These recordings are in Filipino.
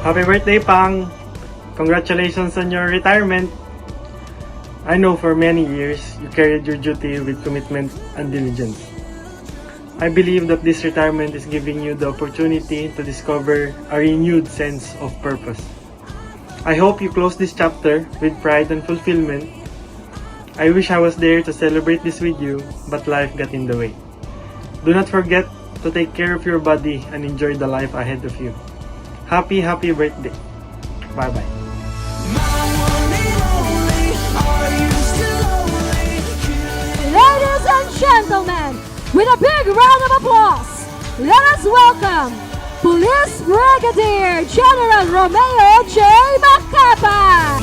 Happy birthday, Pang! Congratulations on your retirement. I know for many years you carried your duty with commitment and diligence. I believe that this retirement is giving you the opportunity to discover a renewed sense of purpose. I hope you close this chapter with pride and fulfillment. I wish I was there to celebrate this with you, but life got in the way. Do not forget to take care of your body and enjoy the life ahead of you. Happy birthday. Bye-bye. Ladies and gentlemen, with a big round of applause, let us welcome Police Brigadier General Romeo J. Macapa.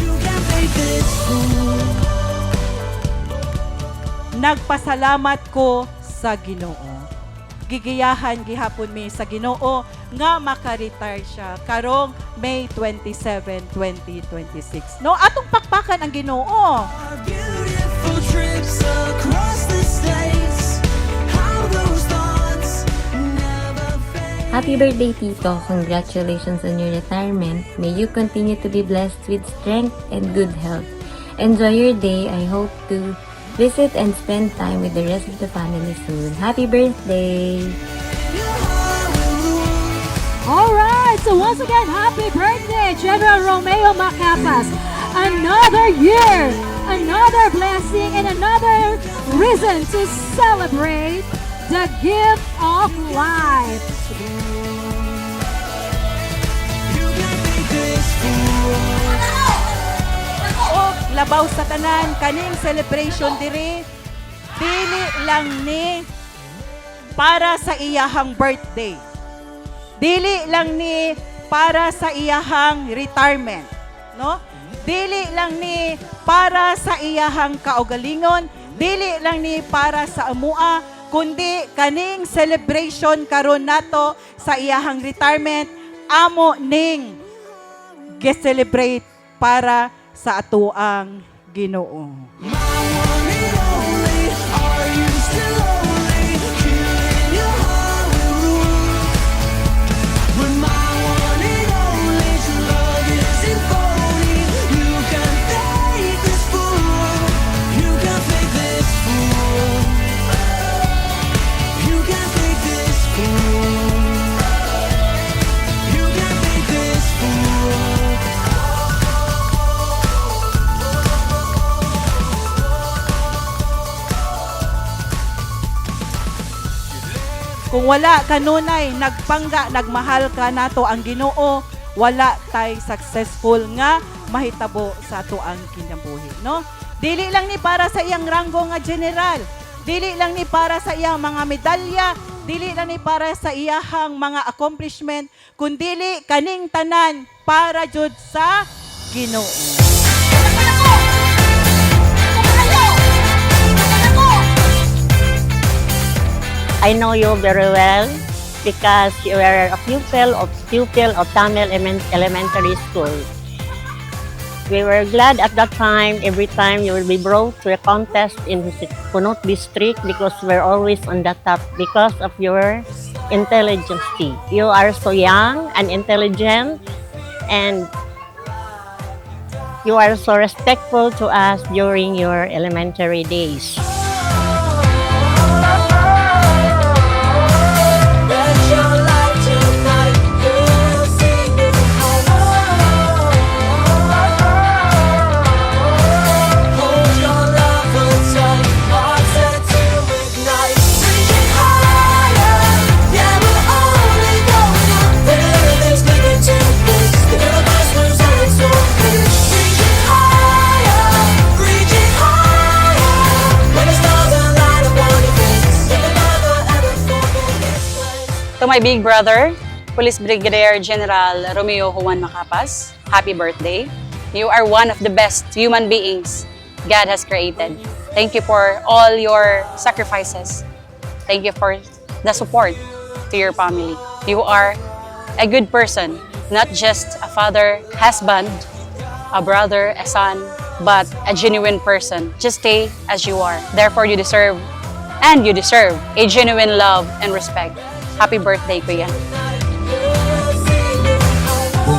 Nagpasalamat ko sa Ginoo. Gigiyahan gihapon mi sa Ginoo nga maka-retire siya karong May 27, 2026. No, atong pakpakan ang Ginoo. Happy birthday, Tito. Congratulations on your retirement. May you continue to be blessed with strength and good health. Enjoy your day. I hope to visit and spend time with the rest of the family soon. Happy birthday! Alright, so once again, happy birthday, General Romeo Macapas. Another year, another blessing, and another reason to celebrate the gift of life. O labaw sa tanan kaning celebration diri dili lang ni para sa iyahang birthday. Dili lang ni para sa iyahang retirement, no? Dili lang ni para sa iyahang kaugalingon, dili lang ni para sa amua, kundi kaning celebration karon nato sa iyahang retirement amo ning ge-celebrate para sa atuang Ginoo. Kung wala kanunay nagpangga, nagmahal ka nato ang Ginoo, wala tay successful nga mahitabo sa atuang kinabuhi, no? Dili lang ni para sa iyang ranggo nga general, dili lang ni para sa iyang mga medalya, dili lang ni para sa iyahang mga accomplishment, kundili kaning tanan para jud sa Ginoo. I know you very well because you were a pupil of Tamil Elementary School. We were glad at that time, every time you will be brought to a contest in Punot district because we're always on the top because of your intelligence. You are so young and intelligent and you are so respectful to us during your elementary days. To my big brother, Police Brigadier General Romeo Juan Macapas, happy birthday. You are one of the best human beings God has created. Thank you for all your sacrifices. Thank you for the support to your family. You are a good person, not just a father, husband, a brother, a son, but a genuine person. Just stay as you are. Therefore, you deserve a genuine love and respect. Happy birthday, Kuya.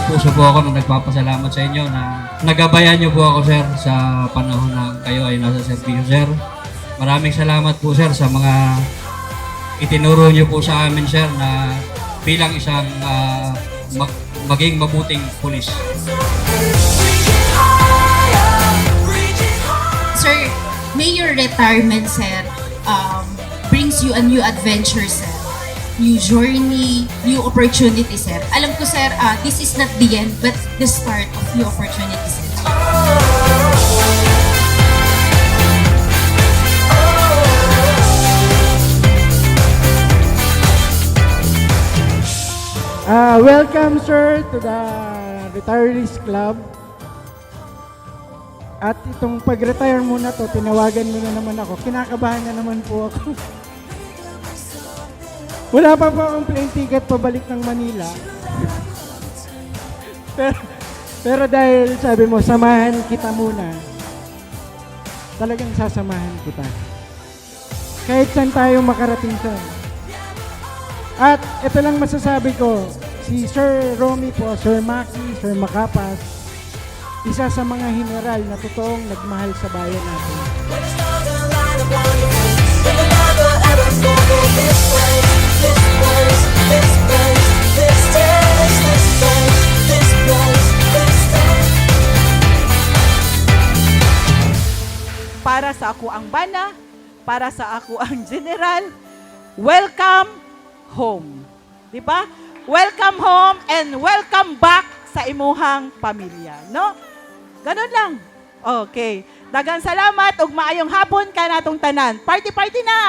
puso po ako na nagpapasalamat sa inyo na nagabayan niyo po ako, sir, sa panahon na kayo ay nasa servisyo, sir. Maraming salamat po, sir, sa mga itinuro niyo po sa amin, sir, na bilang isang maging mabuting pulis. Sir, may your retirement, sir, brings you a new adventure, sir. New journey, new opportunity, sir. Alam ko, sir, this is not the end, but the start of new opportunities. Welcome, sir, to the Retirees Club. At itong pag-retire mo na to, tinawagan mo na naman ako. Kinakabahan na naman po ako. Wala pa po akong plane ticket pabalik ng Manila. pero dahil sabi mo, samahan kita muna, talagang sasamahan kita. Kahit saan tayo makarating, sir. At ito lang masasabi ko, si Sir Romy po, Sir Maki, Sir Macapas, isa sa mga general na totoong nagmahal sa bayan natin. Para sa ako ang bana, para sa ako ang general, welcome home. Di ba? Welcome home and welcome back sa imuhang pamilya, no? Ganun lang. Okay. Daghang salamat ug maayong hapon ka natong tanan. Party na!